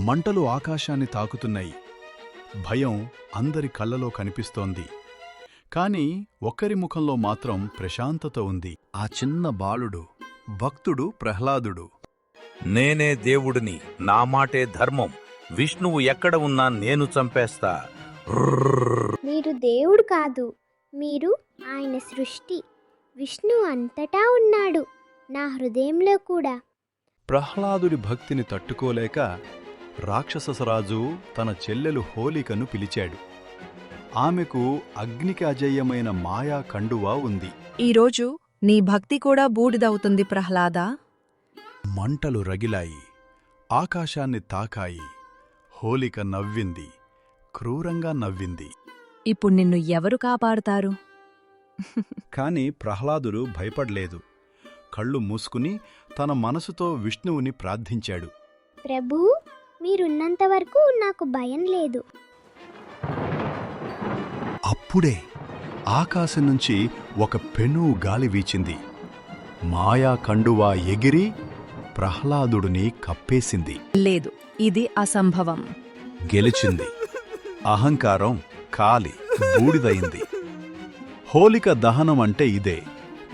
మంటలు ఆకాశాన్ని తాకుతున్నాయి. భయం అందరి కళ్ళలో కనిపిస్తోంది. కాని ఒక్కరి ముఖంలో మాత్రం ప్రశాంతత ఉంది. ఆ చిన్న బాలుడు, భక్తుడు ప్రహ్లాదుడు. నేనే దేవుడిని, నా మాటే ధర్మం. విష్ణువు ఎక్కడ ఉన్నా నేను చంపేస్తా. మీరు దేవుడు కాదు, మీరు ఆయన సృష్టి. విష్ణు అంతటా ఉన్నాడు, నా హృదయంలో కూడా. ప్రహ్లాదుడి భక్తిని తట్టుకోలేక రాక్షసరాజు తన చెల్లెలు హోలికను పిలిచాడు. ఆమెకు అగ్నికి అజేయమైన మాయా కండువా ఉంది. ఈరోజు నీ భక్తి కూడా బూడిదవుతుంది ప్రహ్లాదా. మంటలు రగిలాయి, ఆకాశాన్ని తాకాయి. హోలిక నవ్వింది, క్రూరంగా నవ్వింది. ఇప్పుడు నిన్ను ఎవరు కాపాడుతారు? కాని ప్రహ్లాదుడు భయపడ్లేదు. కళ్ళు మూసుకుని తన మనసుతో విష్ణువుని ప్రార్థించాడు. ప్రభూ, మీరున్నంత వరకు నాకు భయం లేదు. అప్పుడే ఆకాశం నుంచి ఒక పెను గాలి వీచింది. మాయా కండువా ఎగిరి ప్రహ్లాదుడిని కప్పేసింది. లేదు, ఇది అసంభవం. గెలిచింది. అహంకారం కాలి బూడిదయింది. హోలిక దహనం అంటే ఇదే,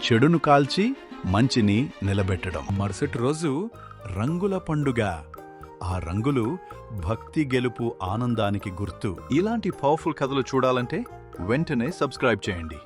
చెడును కాల్చి మంచిని నిలబెట్టడం. మరుసటి రోజు రంగుల పండుగ. ఆ రంగులు భక్తి గెలుపు ఆనందానికి గుర్తు. ఇలాంటి పవర్ఫుల్ కథలు చూడాలంటే వెంటనే సబ్స్క్రైబ్ చేయండి.